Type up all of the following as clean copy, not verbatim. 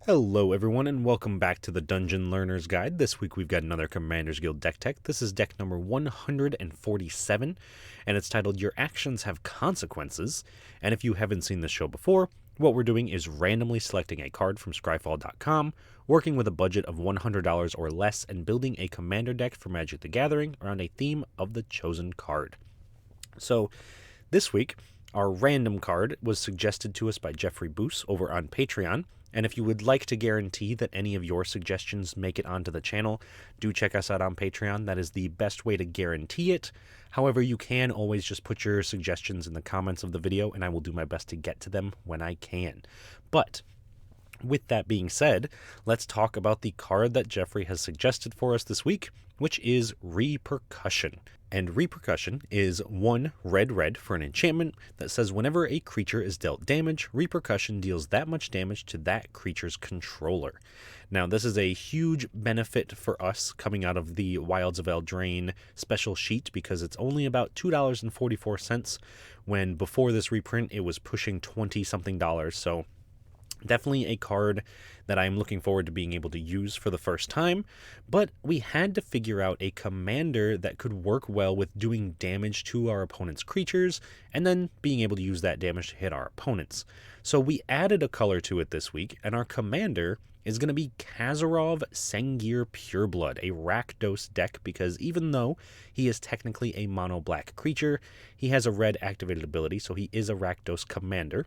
Hello everyone and welcome back to the Dungeon Learner's Guide. This week we've got another Commander's Guild deck tech. This is deck number 147 and it's titled Your Actions Have Consequences. And if you haven't seen this show before, what we're doing is randomly selecting a card from scryfall.com, working with a budget of $100 or less, and building a commander deck for Magic the Gathering around a theme of the chosen card. So this week, our random card was suggested to us by Jeffrey Boos over on Patreon. And if you would like to guarantee that any of your suggestions make it onto the channel, do check us out on Patreon. That is the best way to guarantee it. However, you can always just put your suggestions in the comments of the video, and I will do my best to get to them when I can. But with that being said, let's talk about the card that Jeffrey has suggested for us this week, which is Repercussion. And Repercussion is 1 red for an enchantment that says whenever a creature is dealt damage, Repercussion deals that much damage to that creature's controller. Now, this is a huge benefit for us coming out of the Wilds of Eldraine special sheet because it's only about $2.44 when before this reprint it was pushing $20-something. So definitely a card that I'm looking forward to being able to use for the first time, but we had to figure out a commander that could work well with doing damage to our opponent's creatures and then being able to use that damage to hit our opponents. So we added a color to it this week, and our commander is going to be Kazarov Sengir Pureblood, a Rakdos deck, because even though he is technically a mono-black creature, he has a red activated ability, so he is a Rakdos commander.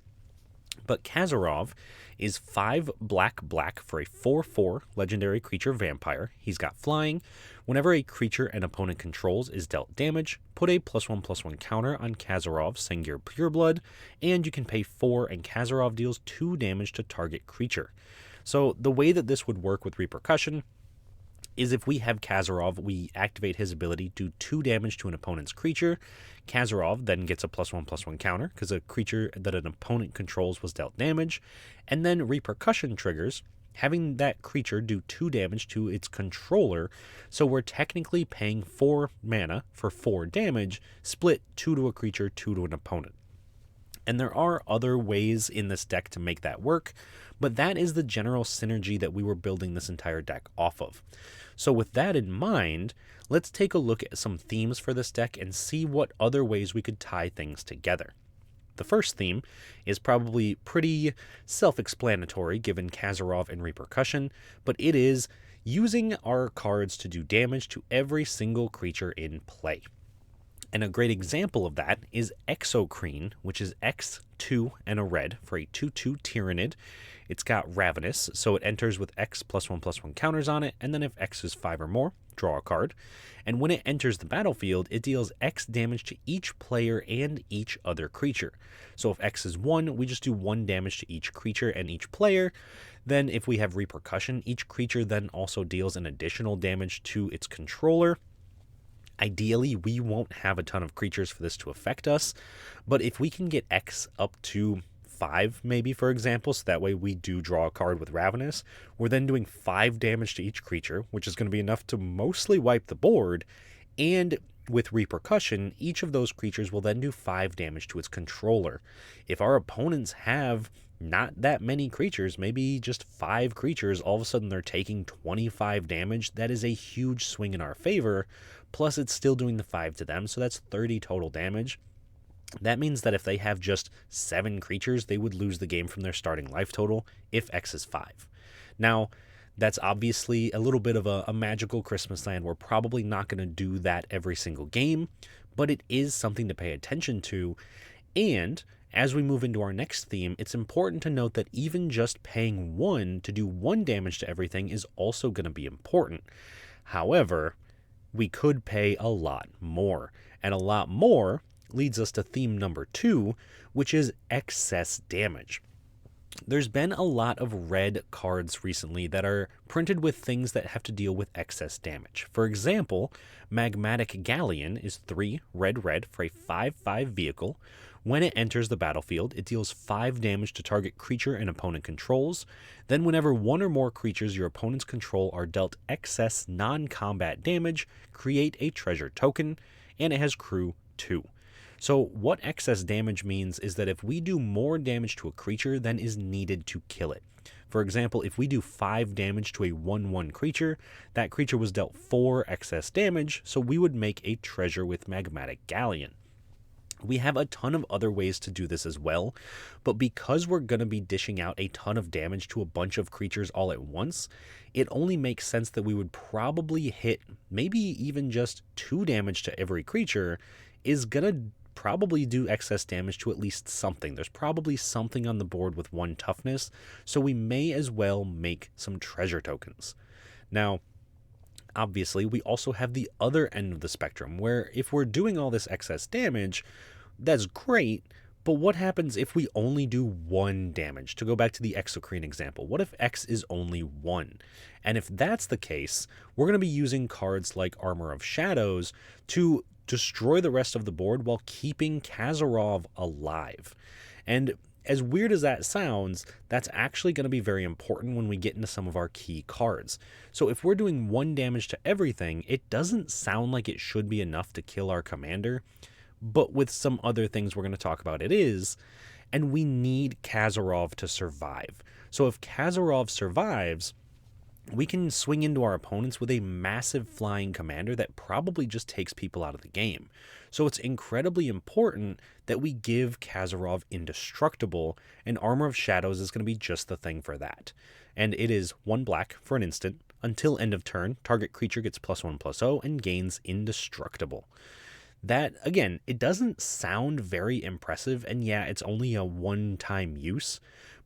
But Kazarov is 5 black for a 4/4 legendary creature vampire. He's got flying. Whenever a creature an opponent controls is dealt damage, put a +1/+1 counter on Kazarov Sengir Pureblood, and you can pay 4 and Kazarov deals 2 damage to target creature. So the way that this would work with Repercussion is if we have Kazarov, we activate his ability, do 2 damage to an opponent's creature. Kazarov then gets a +1/+1 counter because a creature that an opponent controls was dealt damage. And then Repercussion triggers, having that creature do 2 damage to its controller. So we're technically paying 4 mana for 4 damage, split 2 to a creature, 2 to an opponent. And there are other ways in this deck to make that work, but that is the general synergy that we were building this entire deck off of. So with that in mind, let's take a look at some themes for this deck and see what other ways we could tie things together. The first theme is probably pretty self-explanatory given Kazarov and Repercussion, but it is using our cards to do damage to every single creature in play. And a great example of that is Exocrine, which is X2 and a red for a 2/2 Tyrannid. It's got Ravenous, so it enters with X +1/+1 counters on it, and then if X is 5 or more, draw a card. And when it enters the battlefield, it deals X damage to each player and each other creature. So if X is 1, we just do 1 damage to each creature and each player. Then if we have Repercussion, each creature then also deals an additional damage to its controller. Ideally, we won't have a ton of creatures for this to affect us, but if we can get X up to 5, maybe, for example, so that way we do draw a card with Ravenous, we're then doing 5 damage to each creature, which is going to be enough to mostly wipe the board, and with Repercussion, each of those creatures will then do 5 damage to its controller. If our opponents have not that many creatures, maybe just 5 creatures, all of a sudden they're taking 25 damage, that is a huge swing in our favor, plus it's still doing the 5 to them, so that's 30 total damage. That means that if they have just 7 creatures, they would lose the game from their starting life total if X is 5. Now, that's obviously a little bit of a magical Christmas land. We're probably not going to do that every single game, but it is something to pay attention to. And as we move into our next theme, it's important to note that even just paying 1 to do 1 damage to everything is also going to be important. However, we could pay a lot more, and a lot more leads us to theme number 2, which is excess damage. There's been a lot of red cards recently that are printed with things that have to deal with excess damage. For example, Magmatic Galleon is 3 red for a 5/5 vehicle. When it enters the battlefield, it deals 5 damage to target creature and opponent controls. Then whenever 1 or more creatures your opponents control are dealt excess non-combat damage, create a treasure token, and it has crew 2. So what excess damage means is that if we do more damage to a creature than is needed to kill it. For example, if we do 5 damage to a 1/1 creature, that creature was dealt 4 excess damage, so we would make a treasure with Magmatic Galleon. We have a ton of other ways to do this as well, but because we're going to be dishing out a ton of damage to a bunch of creatures all at once, it only makes sense that we would probably hit maybe even just 2 damage to every creature is going to probably do excess damage to at least something. There's probably something on the board with 1 toughness, so we may as well make some treasure tokens. Now, obviously, we also have the other end of the spectrum, where if we're doing all this excess damage, that's great, but what happens if we only do 1 damage? To go back to the Exocrine example, what if X is only 1? And if that's the case, we're going to be using cards like Armor of Shadows to destroy the rest of the board while keeping Kazarov alive. And as weird as that sounds, that's actually going to be very important when we get into some of our key cards. So if we're doing 1 damage to everything, it doesn't sound like it should be enough to kill our commander, but with some other things we're going to talk about, it is, and we need Kazarov to survive. So if Kazarov survives, we can swing into our opponents with a massive flying commander that probably just takes people out of the game. So it's incredibly important that we give Kazarov indestructible, and Armor of Shadows is going to be just the thing for that. And it is 1 black for an instant. Until end of turn, target creature gets +1/+0 and gains indestructible. That, again, it doesn't sound very impressive, and yeah, it's only a one-time use,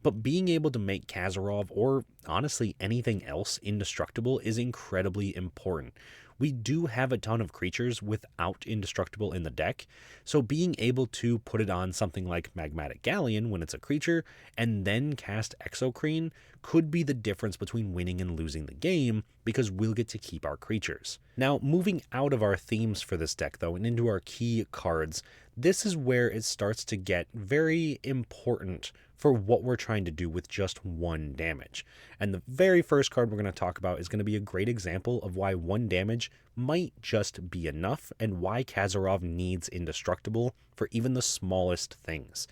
but being able to make Kazarov, or honestly anything else, indestructible is incredibly important. We do have a ton of creatures without indestructible in the deck, so being able to put it on something like Magmatic Galleon when it's a creature, and then cast Exocrine could be the difference between winning and losing the game, because we'll get to keep our creatures. Now, moving out of our themes for this deck, though, and into our key cards, this is where it starts to get very important for what we're trying to do with just 1 damage. And the very first card we're going to talk about is going to be a great example of why 1 damage might just be enough, and why Kazarov needs indestructible for even the smallest things.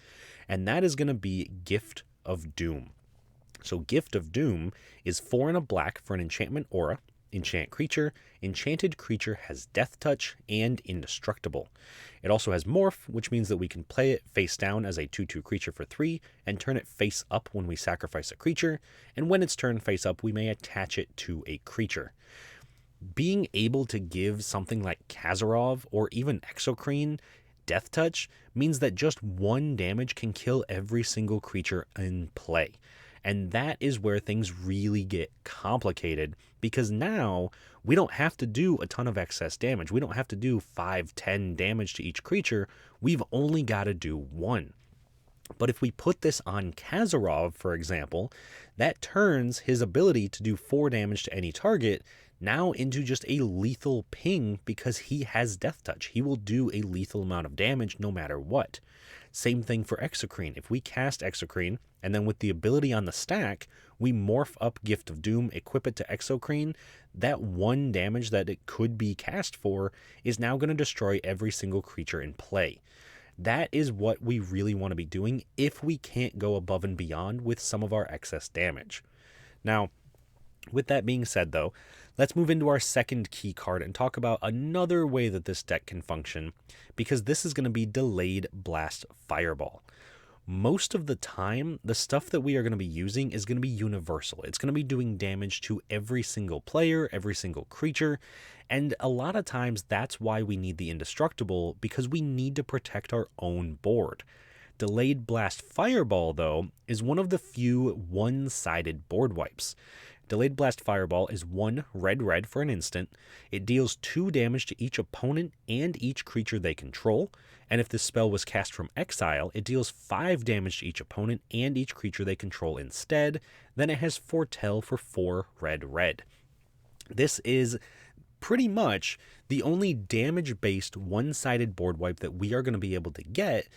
And that is going to be Gift of Doom. So Gift of Doom is 4 and a black for an enchantment aura. Enchant creature. Enchanted creature has Death Touch and indestructible. It also has Morph, which means that we can play it face down as a 2/2 creature for 3 and turn it face up when we sacrifice a creature, and when it's turned face up, we may attach it to a creature. Being able to give something like Kazarov or even Exocrine Death Touch means that just 1 damage can kill every single creature in play. And that is where things really get complicated, because now we don't have to do a ton of excess damage. We don't have to do 5-10 damage to each creature. We've only got to do 1. But if we put this on Kazarov, for example, that turns his ability to do 4 damage to any target now into just a lethal ping, because he has Death Touch. He will do a lethal amount of damage no matter what. Same thing for Exocrine. If we cast Exocrine, and then with the ability on the stack, we morph up Gift of Doom, equip it to Exocrine, that 1 damage that it could be cast for is now going to destroy every single creature in play. That is what we really want to be doing if we can't go above and beyond with some of our excess damage. Now, with that being said, though, let's move into our second key card and talk about another way that this deck can function, because this is going to be Delayed Blast Fireball. Most of the time, the stuff that we are going to be using is going to be universal. It's going to be doing damage to every single player, every single creature, and a lot of times that's why we need the indestructible, because we need to protect our own board. Delayed Blast Fireball, though, is one of the few one-sided board wipes. Delayed Blast Fireball is 1 red for an instant. It deals 2 damage to each opponent and each creature they control, and if this spell was cast from exile, it deals 5 damage to each opponent and each creature they control instead. Then it has Foretell for 4 red. This is pretty much the only damage-based one-sided board wipe that we are going to be able to get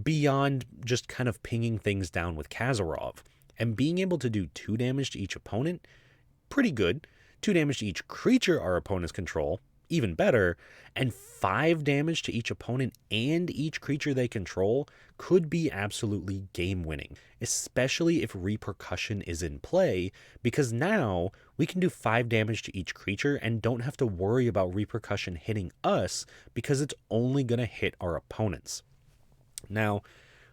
beyond just kind of pinging things down with Kazarov. And being able to do 2 damage to each opponent, pretty good. 2 damage to each creature our opponents control, even better, and 5 damage to each opponent and each creature they control could be absolutely game-winning, especially if Repercussion is in play, because now we can do 5 damage to each creature and don't have to worry about Repercussion hitting us because it's only going to hit our opponents. Now,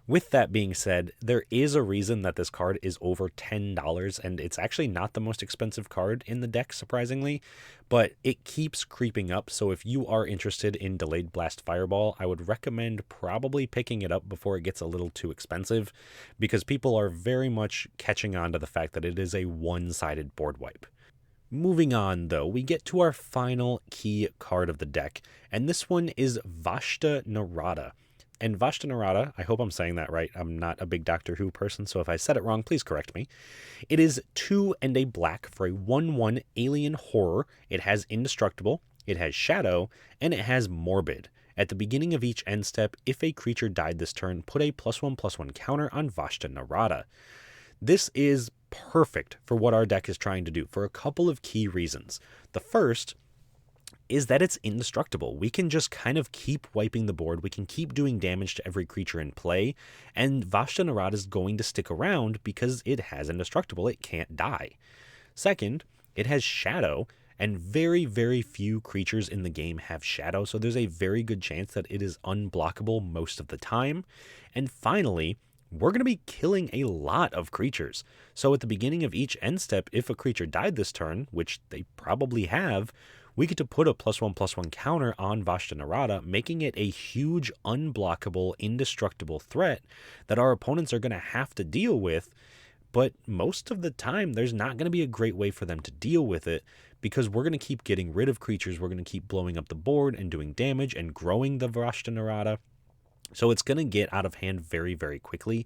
with that being said, there is a reason that this card is over $10, and it's actually not the most expensive card in the deck, surprisingly, but it keeps creeping up, so if you are interested in Delayed Blast Fireball, I would recommend probably picking it up before it gets a little too expensive, because people are very much catching on to the fact that it is a one-sided board wipe. Moving on, though, we get to our final key card of the deck, and this one is Vashta Narada. And Vashta Narada, I hope I'm saying that right. I'm not a big Doctor Who person, so if I said it wrong, please correct me. It is 2 and a black for a 1/1 alien horror. It has Indestructible, it has Shadow, and it has Morbid. At the beginning of each end step, if a creature died this turn, put a +1/+1 counter on Vashta Narada. This is perfect for what our deck is trying to do for a couple of key reasons. The first is that it's indestructible. We can just kind of keep wiping the board. We can keep doing damage to every creature in play, and Vashta Narada is going to stick around because it has indestructible. It can't die. Second, it has Shadow, and very, very few creatures in the game have Shadow, so there's a very good chance that it is unblockable most of the time. And finally, we're going to be killing a lot of creatures. So at the beginning of each end step, if a creature died this turn, which they probably have, we get to put a +1/+1 counter on Vashta Narada, making it a huge, unblockable, indestructible threat that our opponents are going to have to deal with. But most of the time, there's not going to be a great way for them to deal with it because we're going to keep getting rid of creatures. We're going to keep blowing up the board and doing damage and growing the Vashta Narada. So it's going to get out of hand very, very quickly.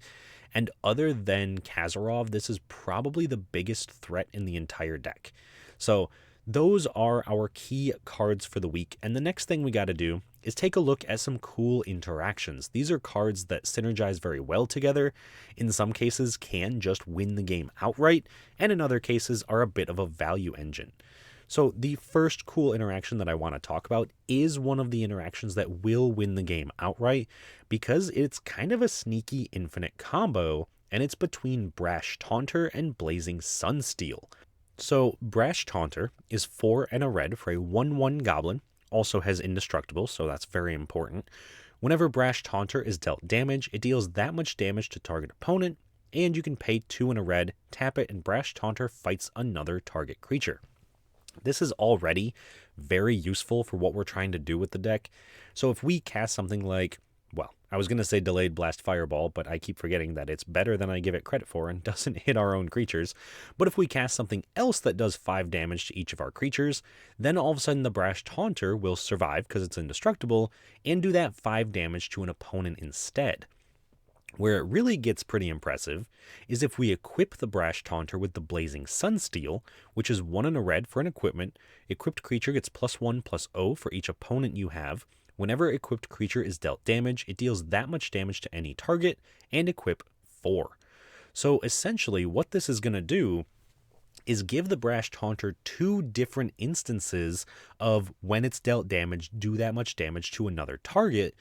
And other than Kazarov, this is probably the biggest threat in the entire deck. So those are our key cards for the week, and the next thing we got to do is take a look at some cool interactions. These are cards that synergize very well together, in some cases can just win the game outright, and in other cases are a bit of a value engine. So the first cool interaction that I want to talk about is one of the interactions that will win the game outright, because it's kind of a sneaky infinite combo, and it's between Brash Taunter and Blazing Sunsteel. So Brash Taunter is 4 and a red for a 1/1 goblin, also has Indestructible, so that's very important. Whenever Brash Taunter is dealt damage, it deals that much damage to target opponent, and you can pay 2 and a red, tap it, and Brash Taunter fights another target creature. This is already very useful for what we're trying to do with the deck. So if we cast something like, well, I was going to say Delayed Blast Fireball, but I keep forgetting that it's better than I give it credit for and doesn't hit our own creatures. But if we cast something else that does 5 damage to each of our creatures, then all of a sudden the Brash Taunter will survive because it's indestructible and do that 5 damage to an opponent instead. Where it really gets pretty impressive is if we equip the Brash Taunter with the Blazing Sunsteel, which is 1 and a red for an equipment. Equipped creature gets +1/+0 for each opponent you have. Whenever equipped creature is dealt damage, it deals that much damage to any target, and equip 4. So essentially what this is going to do is give the Brash Taunter 2 different instances of when it's dealt damage, do that much damage to another target,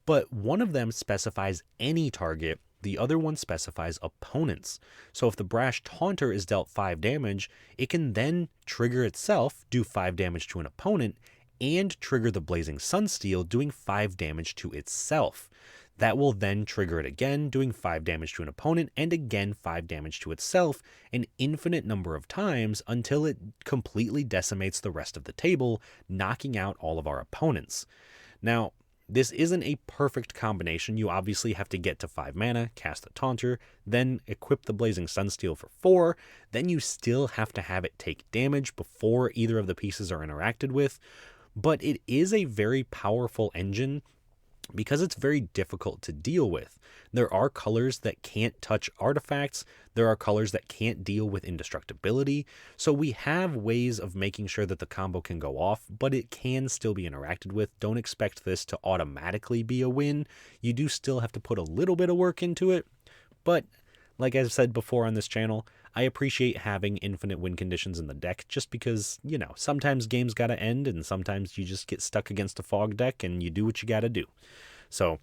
but one of them specifies any target, the other one specifies opponents. So if the Brash Taunter is dealt 5 damage, it can then trigger itself, do 5 damage to an opponent, and trigger the Blazing Sunsteel, doing 5 damage to itself. That will then trigger it again, doing 5 damage to an opponent, and again 5 damage to itself, an infinite number of times until it completely decimates the rest of the table, knocking out all of our opponents. Now, this isn't a perfect combination. You obviously have to get to 5 mana, cast the Taunter, then equip the Blazing Sunsteel for 4, then you still have to have it take damage before either of the pieces are interacted with. But it is a very powerful engine because it's very difficult to deal with. There are colors that can't touch artifacts. There are colors that can't deal with indestructibility. So we have ways of making sure that the combo can go off, but it can still be interacted with. Don't expect this to automatically be a win. You do still have to put a little bit of work into it. But like I've said before on this channel, I appreciate having infinite win conditions in the deck just because, sometimes games gotta end and sometimes you just get stuck against a fog deck and you do what you gotta do. So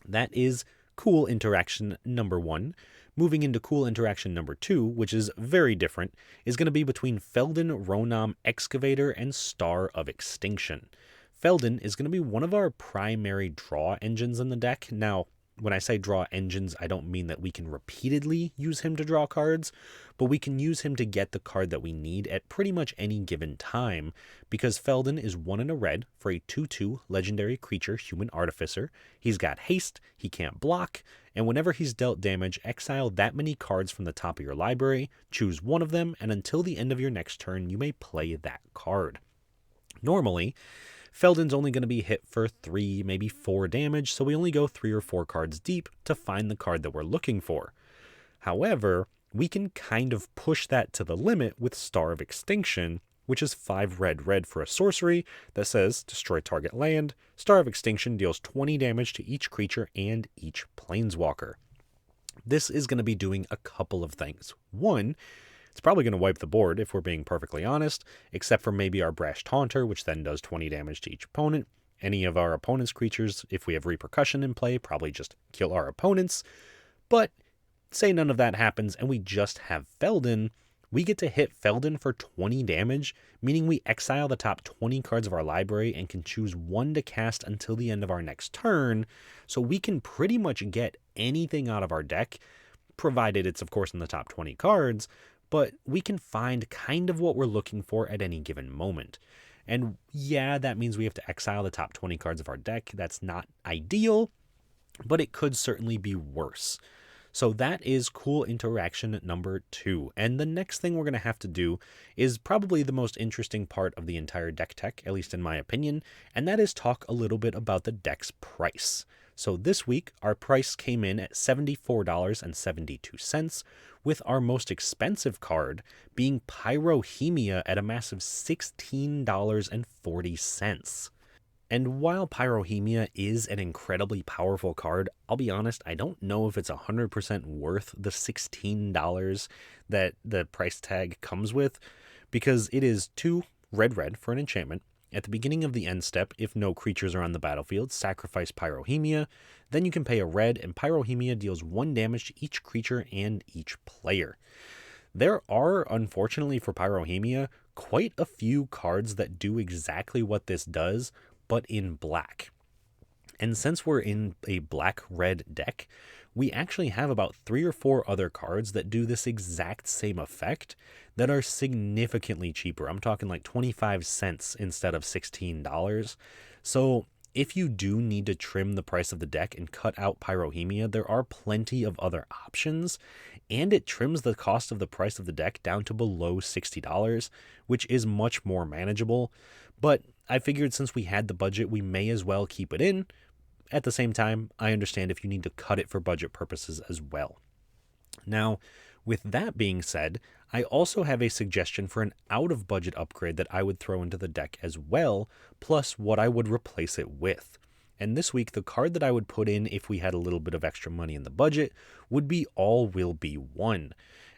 that is cool interaction number 1. Moving into cool interaction number 2, which is very different, is going to be between Feldon, Ronom, Excavator, and Star of Extinction. Feldon is going to be one of our primary draw engines in the deck. Now, when I say draw engines, I don't mean that we can repeatedly use him to draw cards, but we can use him to get the card that we need at pretty much any given time, because Feldon is 1 and a red for a 2/2 legendary creature human artificer. He's got haste, he can't block, and whenever he's dealt damage, exile that many cards from the top of your library, choose one of them, and until the end of your next turn, you may play that card. Normally, Feldon's only going to be hit for 3, maybe 4 damage, so we only go 3 or 4 cards deep to find the card that we're looking for. However, we can kind of push that to the limit with Star of Extinction, which is 5 red for a sorcery that says destroy target land. Star of Extinction deals 20 damage to each creature and each planeswalker. This is going to be doing a couple of things. One, it's probably going to wipe the board if we're being perfectly honest, except for maybe our Brash Taunter, which then does 20 damage to each opponent. Any of our opponent's creatures, if we have Repercussion in play, probably just kill our opponents. But say none of that happens and we just have Feldon, we get to hit Feldon for 20 damage, meaning we exile the top 20 cards of our library and can choose one to cast until the end of our next turn, so we can pretty much get anything out of our deck, provided it's of course in the top 20 cards, but we can find kind of what we're looking for at any given moment. And yeah, that means we have to exile the top 20 cards of our deck. That's not ideal, but it could certainly be worse. So that is cool interaction number 2. And the next thing we're going to have to do is probably the most interesting part of the entire deck tech, at least in my opinion, and that is talk a little bit about the deck's price. So this week, our price came in at $74.72, with our most expensive card being Pyrohemia at a massive $16.40. And while Pyrohemia is an incredibly powerful card, I'll be honest, I don't know if it's 100% worth the $16 that the price tag comes with, because it is 2 red for an enchantment. At the beginning of the end step, if no creatures are on the battlefield, sacrifice Pyrohemia. Then you can pay a red, and Pyrohemia deals 1 damage to each creature and each player. There are, unfortunately for Pyrohemia, quite a few cards that do exactly what this does, but in black. And since we're in a black-red deck, we actually have about 3 or 4 other cards that do this exact same effect that are significantly cheaper. I'm talking like 25 cents instead of $16. So if you do need to trim the price of the deck and cut out Pyrohemia, there are plenty of other options, and it trims the cost of the price of the deck down to below $60, which is much more manageable. But I figured since we had the budget, we may as well keep it in. At the same time, I understand if you need to cut it for budget purposes as well. Now, with that being said, I also have a suggestion for an out-of-budget upgrade that I would throw into the deck as well, plus what I would replace it with. And this week, the card that I would put in if we had a little bit of extra money in the budget would be All Will Be One.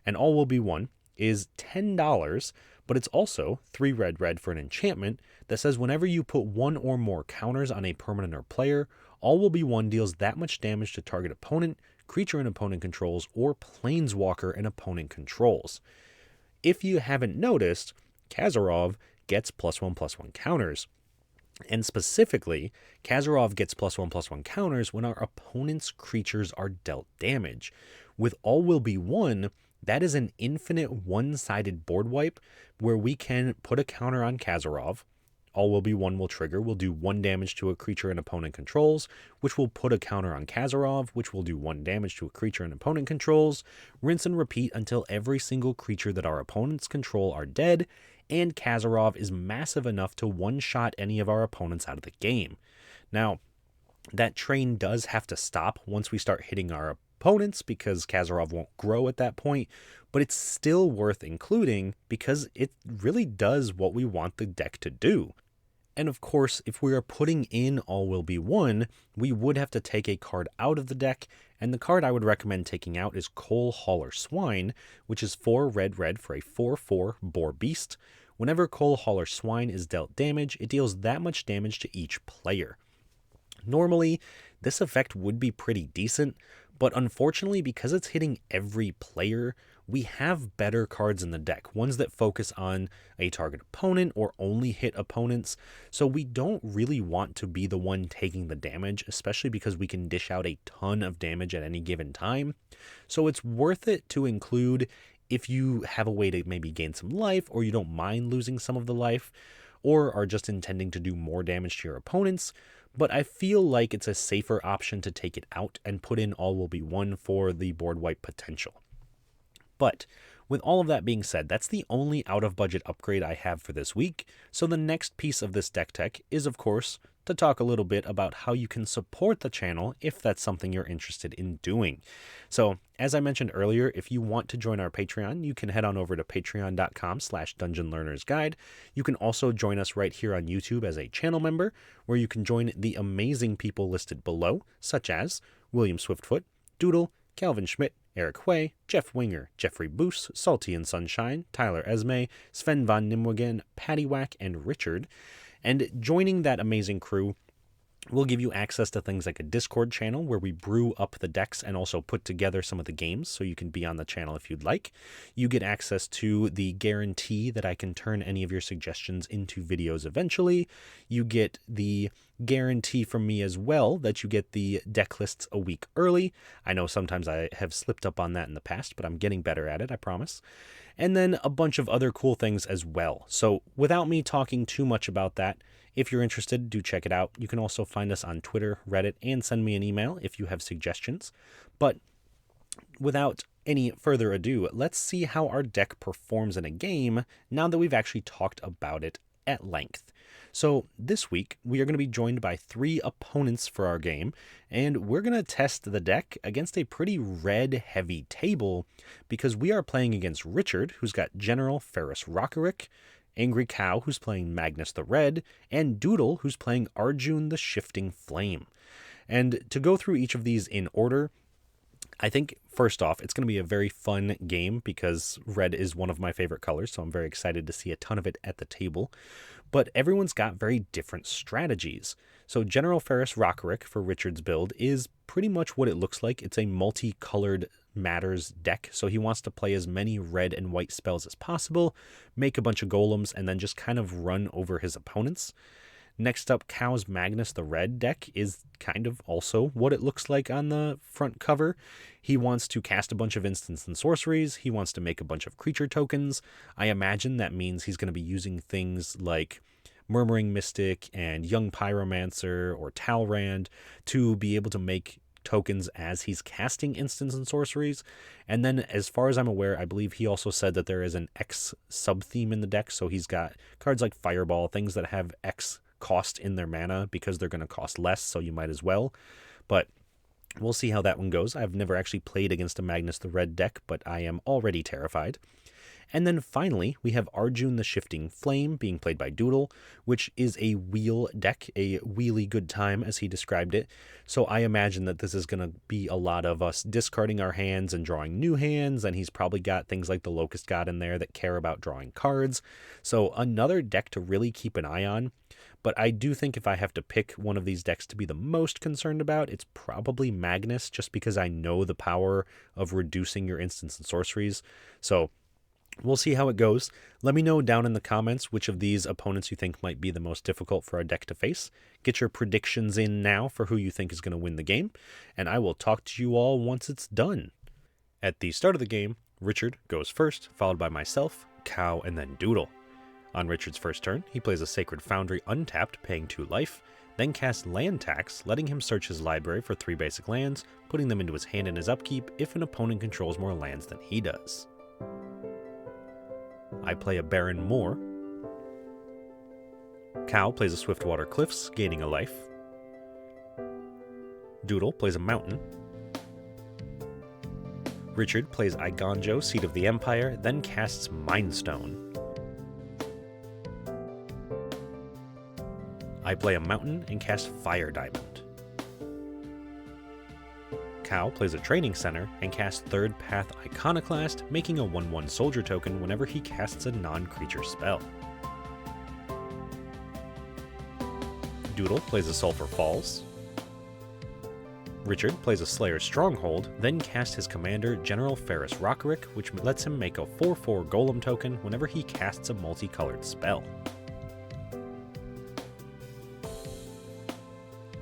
And All Will Be One is $10, but it's also 3 red for an enchantment that says whenever you put 1 or more counters on a permanent or player, All Will Be One deals that much damage to target opponent, creature an opponent controls, or planeswalker an opponent controls. If you haven't noticed, Kazarov gets +1/+1 counters. And specifically, Kazarov gets +1/+1 counters when our opponent's creatures are dealt damage. With All Will Be One, that is an infinite one-sided board wipe where we can put a counter on Kazarov. All Will Be One will trigger, will do 1 damage to a creature an opponent controls, which will put a counter on Kazarov, which will do 1 damage to a creature an opponent controls. Rinse and repeat until every single creature that our opponents control are dead, and Kazarov is massive enough to one-shot any of our opponents out of the game. Now, that train does have to stop once we start hitting our opponents because Kazarov won't grow at that point, but it's still worth including because it really does what we want the deck to do. And of course, if we are putting in All Will Be One, we would have to take a card out of the deck, and the card I would recommend taking out is Coal Hauler Swine, which is 4 red for a 4/4 Boar Beast. Whenever Coal Hauler Swine is dealt damage, it deals that much damage to each player. Normally, this effect would be pretty decent, but unfortunately, because it's hitting every player, we have better cards in the deck, ones that focus on a target opponent or only hit opponents, so we don't really want to be the one taking the damage, especially because we can dish out a ton of damage at any given time. So it's worth it to include if you have a way to maybe gain some life, or you don't mind losing some of the life, or are just intending to do more damage to your opponents. But I feel like it's a safer option to take it out and put in All Will Be One for the board wipe potential. But with all of that being said, that's the only out-of-budget upgrade I have for this week. So the next piece of this deck tech is, of course, to talk a little bit about how you can support the channel if that's something you're interested in doing. So, as I mentioned earlier, if you want to join our Patreon, you can head on over to patreon.com/dungeonlearnersguide. You can also join us right here on YouTube as a channel member, where you can join the amazing people listed below, such as William Swiftfoot, Doodle, Calvin Schmidt, Eric Way, Jeff Winger, Jeffrey Boos, Salty and Sunshine, Tyler Esme, Sven von Nimwegen, Paddywhack, and Richard. And joining that amazing crew will give you access to things like a Discord channel where we brew up the decks and also put together some of the games, so you can be on the channel if you'd like. You get access to the guarantee that I can turn any of your suggestions into videos eventually. You get the guarantee from me as well that you get the deck lists a week early. I know sometimes I have slipped up on that in the past, but I'm getting better at it, I promise. And then a bunch of other cool things as well. So without me talking too much about that, if you're interested, do check it out. You can also find us on Twitter, Reddit, and send me an email if you have suggestions. But without any further ado, let's see how our deck performs in a game now that we've actually talked about it at length. So this week, we are going to be joined by 3 opponents for our game, and we're going to test the deck against a pretty red-heavy table because we are playing against Richard, who's got General Ferrus Rockerick, AngryCow, who's playing Magnus the Red, and Doodle, who's playing Arjun the Shifting Flame. And to go through each of these in order, I think, first off, it's going to be a very fun game because red is one of my favorite colors, so I'm very excited to see a ton of it at the table. But everyone's got very different strategies. So General Ferrus Rockerick for Richard's build is pretty much what it looks like. It's a multicolored matters deck, so he wants to play as many red and white spells as possible, make a bunch of golems, and then just kind of run over his opponents. Next up, Cow's Magnus the Red deck is kind of also what it looks like on the front cover. He wants to cast a bunch of instants and sorceries. He wants to make a bunch of creature tokens. I imagine that means he's going to be using things like Murmuring Mystic and Young Pyromancer or Talrand to be able to make tokens as he's casting instants and sorceries. And then, as far as I'm aware, I believe he also said that there is an X sub-theme in the deck, so he's got cards like Fireball, things that have X cost in their mana because they're going to cost less, so you might as well. But we'll see how that one goes. I've never actually played against a Magnus the Red deck, but I am already terrified. And then finally, we have Arjun the Shifting Flame being played by Doodle, which is a wheel deck, a wheelie good time as he described it. So I imagine that this is going to be a lot of us discarding our hands and drawing new hands, and he's probably got things like the Locust God in there that care about drawing cards. So another deck to really keep an eye on. But I do think if I have to pick one of these decks to be the most concerned about, it's probably Magnus, just because I know the power of reducing your instants and sorceries. So we'll see how it goes. Let me know down in the comments which of these opponents you think might be the most difficult for our deck to face. Get your predictions in now for who you think is going to win the game, and I will talk to you all once it's done. At the start of the game, Richard goes first, followed by myself, Cow, and then Doodle. On Richard's first turn, he plays a Sacred Foundry untapped, paying 2 life, then casts Land Tax, letting him search his library for 3 basic lands, putting them into his hand in his upkeep if an opponent controls more lands than he does. I play a Baron Moor. Cow plays a Swiftwater Cliffs, gaining a life. Doodle plays a Mountain. Richard plays Igonjo, Seat of the Empire, then casts Mindstone. I play a mountain and cast Fire Diamond. Cow plays a training center and casts Third Path Iconoclast, making a 1/1 soldier token whenever he casts a non-creature spell. Doodle plays a Sulphur Falls. Richard plays a Slayer's Stronghold, then casts his commander General Ferrus Rockerick, which lets him make a 4/4 Golem token whenever he casts a multicolored spell.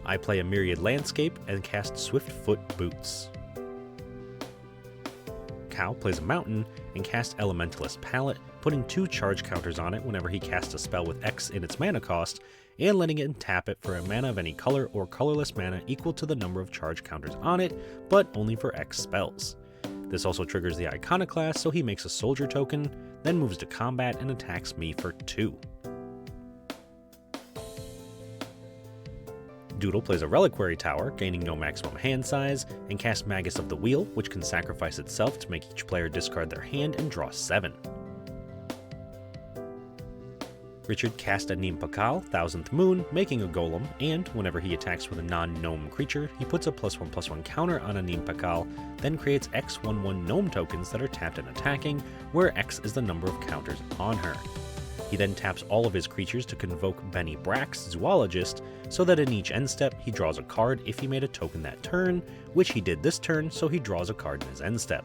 I play a Myriad Landscape and cast Swiftfoot Boots. Cow plays a mountain and casts Elementalist Palette, putting 2 charge counters on it whenever he casts a spell with X in its mana cost, and letting it tap it for a mana of any color or colorless mana equal to the number of charge counters on it, but only for X spells. This also triggers the Iconoclast, so he makes a soldier token, then moves to combat and attacks me for 2. Doodle plays a Reliquary Tower, gaining no maximum hand size, and casts Magus of the Wheel, which can sacrifice itself to make each player discard their hand and draw 7. Richard cast a Neem Pakal, 1000th Moon, making a Golem, and whenever he attacks with a non-gnome creature, he puts a +1/+1 counter on a Neem Pakal, then creates X 1/1 gnome tokens that are tapped and attacking, where X is the number of counters on her. He then taps all of his creatures to convoke Benny Brack's Zoologist, so that in each end step he draws a card if he made a token that turn, which he did this turn, so he draws a card in his end step.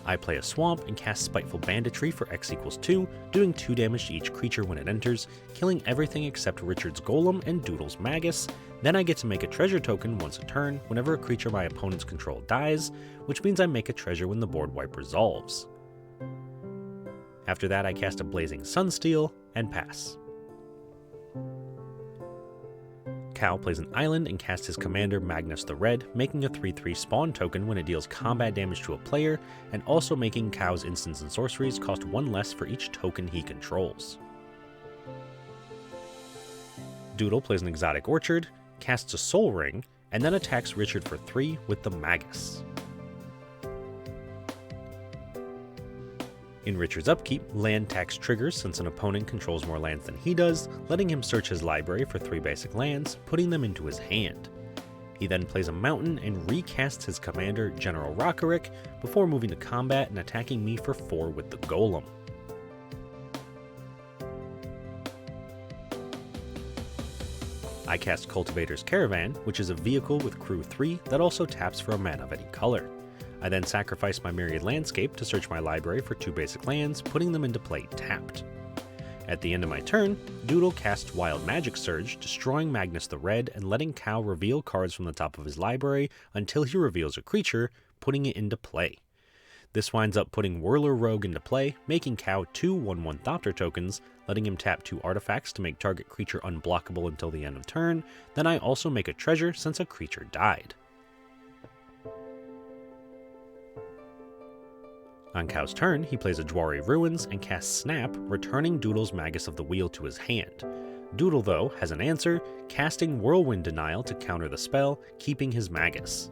I play a Swamp and cast Spiteful Banditry for X = 2, doing 2 damage to each creature when it enters, killing everything except Richard's Golem and Doodle's Magus. Then I get to make a treasure token once a turn whenever a creature my opponent's control dies, which means I make a treasure when the board wipe resolves. After that I cast a Blazing Sunsteel and pass. Cow plays an island and casts his commander Magnus the Red, making a 3/3 spawn token when it deals combat damage to a player, and also making Cow's instants and sorceries cost 1 less for each token he controls. Doodle plays an Exotic Orchard, casts a Soul Ring, and then attacks Richard for 3 with the Magus. In Richard's upkeep, land tax triggers since an opponent controls more lands than he does, letting him search his library for 3 basic lands, putting them into his hand. He then plays a mountain and recasts his commander, General Rockerick, before moving to combat and attacking me for 4 with the Golem. I cast Cultivator's Caravan, which is a vehicle with crew 3 that also taps for a mana of any color. I then sacrifice my Myriad Landscape to search my library for 2 basic lands, putting them into play tapped. At the end of my turn, Doodle casts Wild Magic Surge, destroying Magnus the Red and letting Cow reveal cards from the top of his library until he reveals a creature, putting it into play. This winds up putting Whirler Rogue into play, making Cow 2 1/1 Thopter tokens, letting him tap 2 artifacts to make target creature unblockable until the end of turn. Then I also make a treasure since a creature died. On Cow's turn, he plays a Dwari Ruins and casts Snap, returning Doodle's Magus of the Wheel to his hand. Doodle, though, has an answer, casting Whirlwind Denial to counter the spell, keeping his Magus.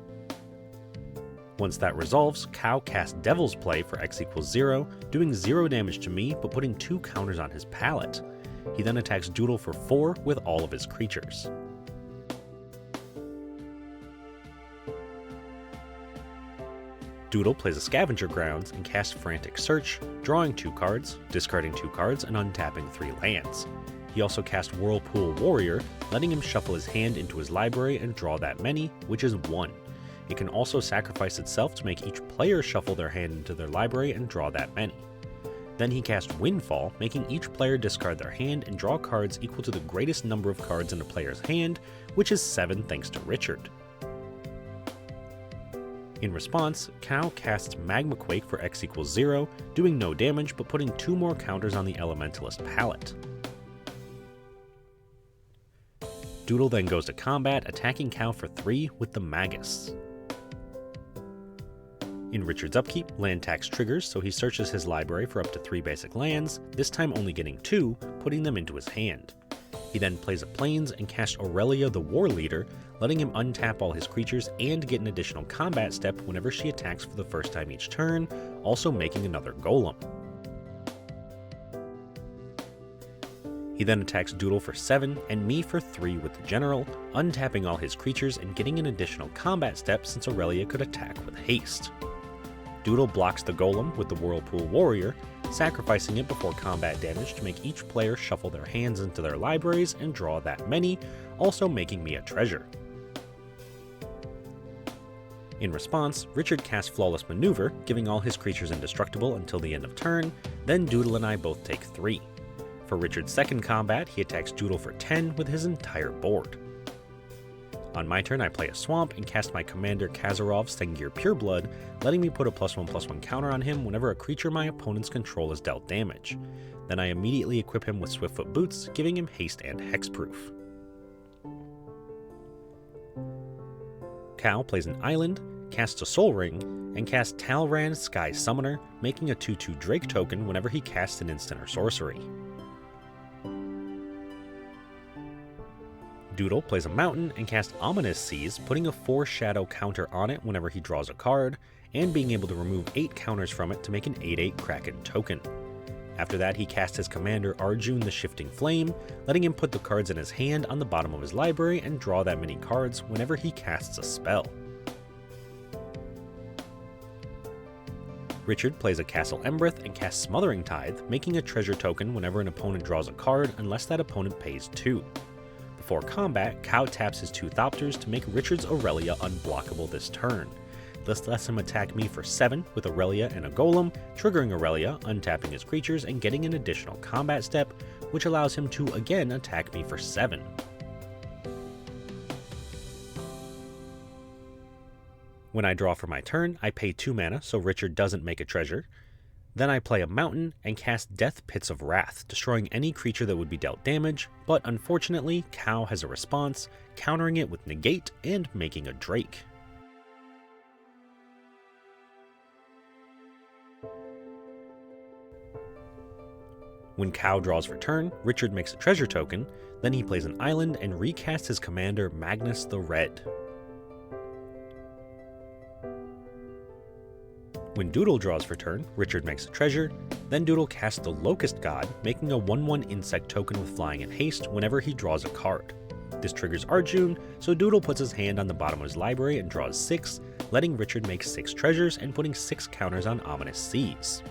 Once that resolves, Cow casts Devil's Play for X = 0, doing 0 damage to me but putting 2 counters on his palette. He then attacks Doodle for 4 with all of his creatures. Doodle plays a Scavenger Grounds and casts Frantic Search, drawing 2 cards, discarding 2 cards, and untapping 3 lands. He also casts Whirlpool Warrior, letting him shuffle his hand into his library and draw that many, which is 1. It can also sacrifice itself to make each player shuffle their hand into their library and draw that many. Then he casts Windfall, making each player discard their hand and draw cards equal to the greatest number of cards in a player's hand, which is 7 thanks to Richard. In response, Cow casts Magma Quake for X = 0, doing no damage but putting 2 more counters on the Elementalist palette. Doodle then goes to combat, attacking Cow for 3 with the Magus. In Richard's upkeep, land tax triggers, so he searches his library for up to 3 basic lands, this time only getting 2, putting them into his hand. He then plays a Plains and casts Aurelia the War Leader, letting him untap all his creatures and get an additional combat step whenever she attacks for the first time each turn, also making another Golem. He then attacks Doodle for 7 and me for 3 with the General, untapping all his creatures and getting an additional combat step since Aurelia could attack with haste. Doodle blocks the Golem with the Whirlpool Warrior, sacrificing it before combat damage to make each player shuffle their hands into their libraries and draw that many, also making me a treasure. In response, Richard casts Flawless Maneuver, giving all his creatures indestructible until the end of turn, then Doodle and I both take 3. For Richard's second combat, he attacks Doodle for 10 with his entire board. On my turn, I play a Swamp and cast my commander Kazarov Sengir Pureblood, letting me put a +1/+1 counter on him whenever a creature my opponents control is dealt damage. Then I immediately equip him with Swiftfoot Boots, giving him haste and hexproof. Cow plays an island, casts a Soul Ring, and casts Talran Sky Summoner, making a 2/2 Drake token whenever he casts an instant or sorcery. Doodle plays a mountain and casts Ominous Seas, putting a 4 shadow counter on it whenever he draws a card, and being able to remove 8 counters from it to make an 8/8 Kraken token. After that, he casts his commander Arjun the Shifting Flame, letting him put the cards in his hand on the bottom of his library and draw that many cards whenever he casts a spell. Richard plays a Castle Embereth and casts Smothering Tithe, making a treasure token whenever an opponent draws a card unless that opponent pays 2. Before combat, Cow taps his 2 Thopters to make Richard's Aurelia unblockable this turn. This lets him attack me for 7 with Aurelia and a Golem, triggering Aurelia, untapping his creatures and getting an additional combat step, which allows him to again attack me for 7. When I draw for my turn, I pay 2 mana so Richard doesn't make a treasure. Then I play a mountain and cast Death Pits of Wrath, destroying any creature that would be dealt damage, but unfortunately, Cow has a response, countering it with Negate and making a Drake. When Cow draws for turn, Richard makes a treasure token, then he plays an island and recasts his commander Magnus the Red. When Doodle draws for turn, Richard makes a treasure, then Doodle casts the Locust God, making a 1/1 insect token with flying and haste whenever he draws a card. This triggers Arjun, so Doodle puts his hand on the bottom of his library and draws 6, letting Richard make 6 treasures and putting 6 counters on Ominous Seas.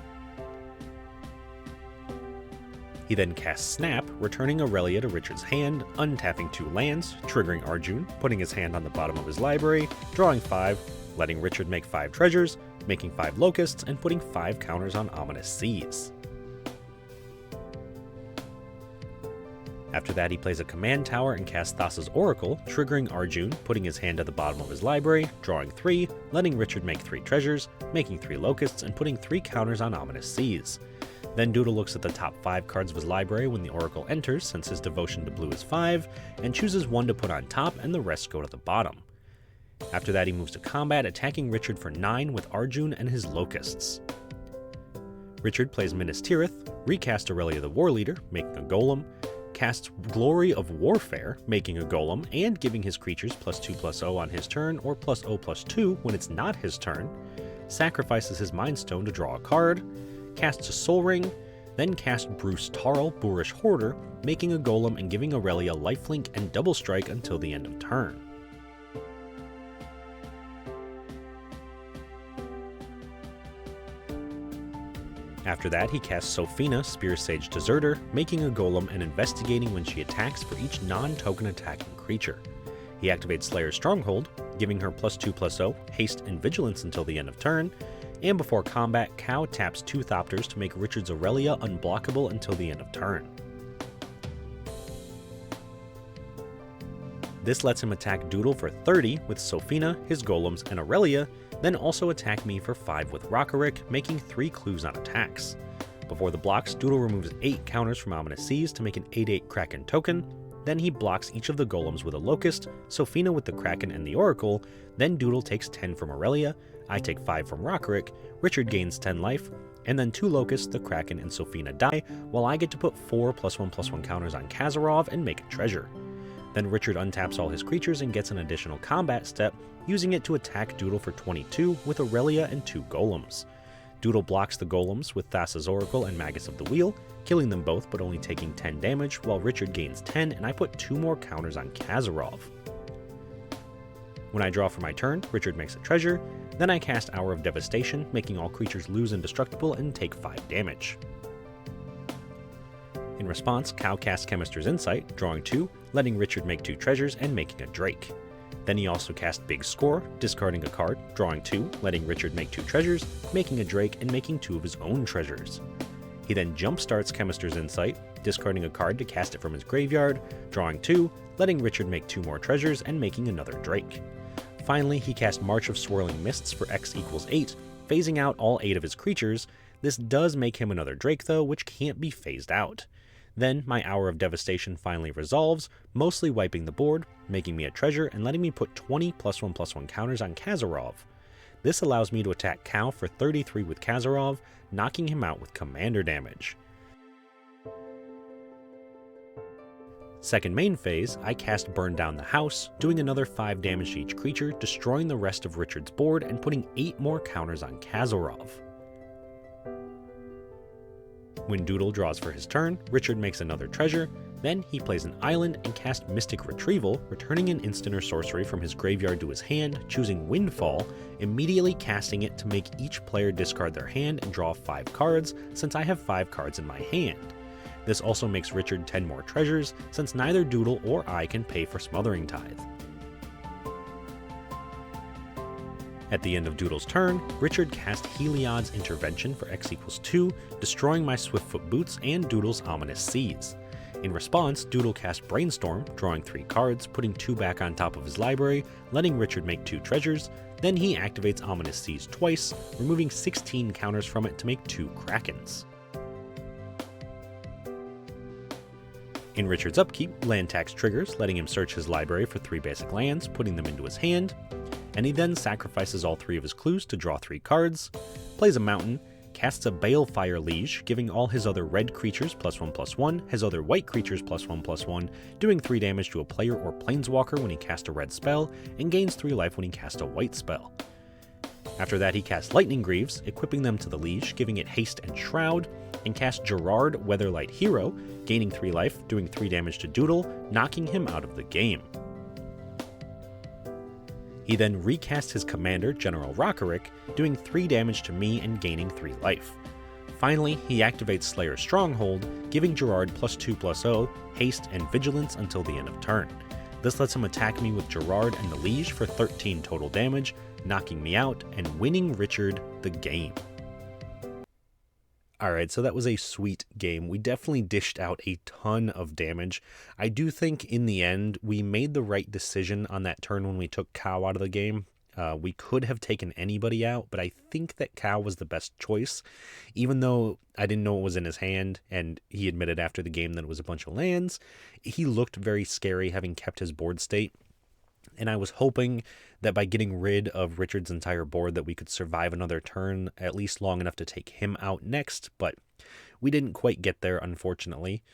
He then casts Snap, returning Aurelia to Richard's hand, untapping 2 lands, triggering Arjun, putting his hand on the bottom of his library, drawing 5, letting Richard make 5 treasures, making 5 locusts, and putting 5 counters on Ominous Seas. After that, he plays a command tower and casts Thassa's Oracle, triggering Arjun, putting his hand at the bottom of his library, drawing 3, letting Richard make 3 treasures, making 3 locusts, and putting 3 counters on Ominous Seas. Then Doodle looks at the top 5 cards of his library when the Oracle enters, since his devotion to blue is 5, and chooses 1 to put on top and the rest go to the bottom. After that, he moves to combat, attacking Richard for 9 with Arjun and his Locusts. Richard plays Minas Tirith, recasts Aurelia the War Leader, making a Golem, casts Glory of Warfare, making a Golem, and giving his creatures +2/+0 on his turn, or +0/+2 when it's not his turn, sacrifices his Mind Stone to draw a card, casts a Soul Ring, then casts Bruce Tarl, Boorish Hoarder, making a Golem and giving Aurelia lifelink and double strike until the end of turn. After that, he casts Sophina, Spear Sage Deserter, making a Golem and investigating when she attacks for each non-token attacking creature. He activates Slayer's Stronghold, giving her +2/+0, haste and vigilance until the end of turn, and before combat, Cow taps 2 Thopters to make Richard's Aurelia unblockable until the end of turn. This lets him attack Doodle for 30 with Sophina, his Golems, and Aurelia, then also attack me for 5 with Rockerick, making 3 clues on attacks. Before the blocks, Doodle removes 8 counters from Ominous Seas to make an 8/8 Kraken token, then he blocks each of the Golems with a Locust, Sophina with the Kraken and the Oracle, then Doodle takes 10 from Aurelia, I take 5 from Rockerick, Richard gains 10 life, and then 2 Locusts, the Kraken, and Sophina die, while I get to put 4 +1/+1 counters on Kazarov and make a treasure. Then Richard untaps all his creatures and gets an additional combat step, using it to attack Doodle for 22 with Aurelia and 2 Golems. Doodle blocks the golems with Thassa's Oracle and Magus of the Wheel, killing them both but only taking 10 damage, while Richard gains 10 and I put 2 more counters on Kazarov. When I draw for my turn, Richard makes a treasure, then I cast Hour of Devastation, making all creatures lose indestructible and take 5 damage. In response, Cow casts Chemister's Insight, drawing 2, letting Richard make 2 treasures and making a Drake. Then he also cast Big Score, discarding a card, drawing 2, letting Richard make 2 treasures, making a Drake and making 2 of his own treasures. He then jumpstarts Chemister's Insight, discarding a card to cast it from his graveyard, drawing 2, letting Richard make 2 more treasures and making another Drake. Finally, he cast March of Swirling Mists for X equals 8, phasing out all 8 of his creatures. This does make him another Drake though, which can't be phased out. Then my Hour of Devastation finally resolves, mostly wiping the board, making me a treasure and letting me put 20 +1/+1 counters on Kazarov. This allows me to attack Cow for 33 with Kazarov, knocking him out with commander damage. Second main phase, I cast Burn Down the House, doing another 5 damage to each creature, destroying the rest of Richard's board and putting 8 more counters on Kazarov. When Doodle draws for his turn, Richard makes another treasure, then he plays an island and casts Mystic Retrieval, returning an instant or sorcery from his graveyard to his hand, choosing Windfall, immediately casting it to make each player discard their hand and draw 5 cards, since I have 5 cards in my hand. This also makes Richard 10 more treasures, since neither Doodle or I can pay for Smothering Tithe. At the end of Doodle's turn, Richard cast Heliod's Intervention for X equals 2, destroying my Swiftfoot Boots and Doodle's Ominous Seas. In response, Doodle cast Brainstorm, drawing 3 cards, putting 2 back on top of his library, letting Richard make 2 treasures, then he activates Ominous Seas twice, removing 16 counters from it to make 2 Krakens. In Richard's upkeep, land tax triggers, letting him search his library for 3 basic lands, putting them into his hand, and he then sacrifices all 3 of his clues to draw 3 cards, plays a mountain, casts a Balefire Liege, giving all his other red creatures +1/+1, his other white creatures +1/+1, doing 3 damage to a player or planeswalker when he casts a red spell, and gains 3 life when he casts a white spell. After that, he casts Lightning Greaves, equipping them to the Liege, giving it haste and shroud, and casts Gerard Weatherlight Hero, gaining 3 life, doing 3 damage to Doodle, knocking him out of the game. He then recasts his commander, General Rockerick, doing 3 damage to me and gaining 3 life. Finally, he activates Slayer's Stronghold, giving Gerard +2/+0, haste, and vigilance until the end of turn. This lets him attack me with Gerard and the Liege for 13 total damage, knocking me out and winning Richard the game. Alright, so that was a sweet game. We definitely dished out a ton of damage. I do think in the end we made the right decision on that turn when we took Cow out of the game. We could have taken anybody out, but I think that Cow was the best choice, even though I didn't know what was in his hand, and he admitted after the game that it was a bunch of lands. He looked very scary having kept his board state, and I was hoping that by getting rid of Richard's entire board that we could survive another turn, at least long enough to take him out next, but we didn't quite get there, unfortunately.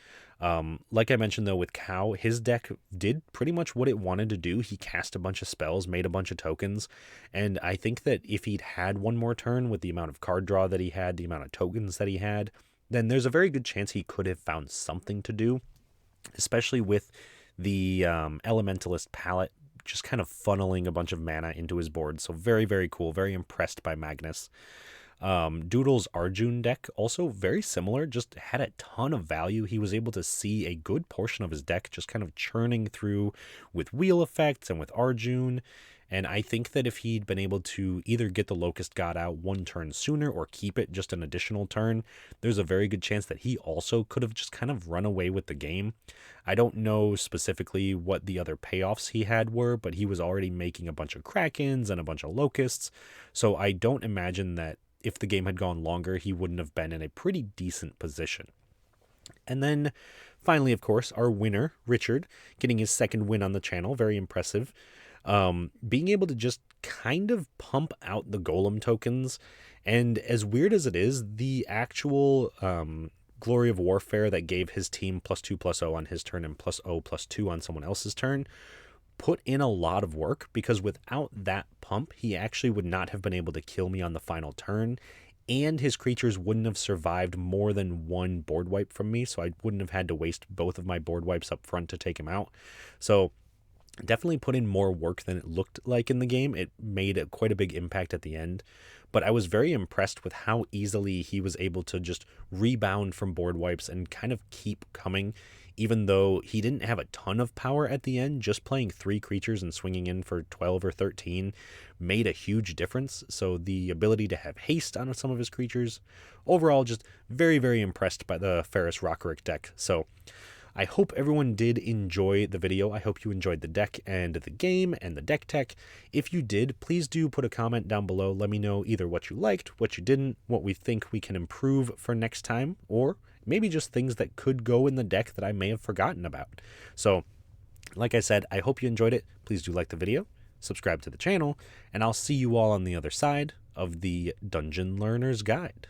Like I mentioned, though, with Cow, his deck did pretty much what it wanted to do. He cast a bunch of spells, made a bunch of tokens, and I think that if he'd had one more turn with the amount of card draw that he had, the amount of tokens that he had, then there's a very good chance he could have found something to do, especially with the Elementalist Palette just kind of funneling a bunch of mana into his board. So very, very cool. Very impressed by Magnus. Doodle's Arjun deck, also very similar, just had a ton of value. He was able to see a good portion of his deck just kind of churning through with wheel effects and with Arjun. And I think that if he'd been able to either get the Locust God out one turn sooner or keep it just an additional turn, there's a very good chance that he also could have just kind of run away with the game. I don't know specifically what the other payoffs he had were, but he was already making a bunch of Krakens and a bunch of Locusts. So I don't imagine that if the game had gone longer, he wouldn't have been in a pretty decent position. And then finally, of course, our winner, Richard, getting his second win on the channel. Very impressive. Being able to just kind of pump out the golem tokens, and as weird as it is, the actual Glory of Warfare that gave his team +2/+0 on his turn and +0/+2 on someone else's turn put in a lot of work, because without that pump, he actually would not have been able to kill me on the final turn, and his creatures wouldn't have survived more than one board wipe from me, so I wouldn't have had to waste both of my board wipes up front to take him out. So definitely put in more work than it looked like in the game. It made quite a big impact at the end, but I was very impressed with how easily he was able to just rebound from board wipes and kind of keep coming, even though he didn't have a ton of power at the end. Just playing 3 creatures and swinging in for 12 or 13 made a huge difference. So the ability to have haste on some of his creatures, overall just very, very impressed by the Ferris Rockerick deck. So I hope everyone did enjoy the video. I hope you enjoyed the deck and the game and the deck tech. If you did, please do put a comment down below. Let me know either what you liked, what you didn't, what we think we can improve for next time, or maybe just things that could go in the deck that I may have forgotten about. So, like I said, I hope you enjoyed it. Please do like the video, subscribe to the channel, and I'll see you all on the other side of the Dungeon Learner's Guide.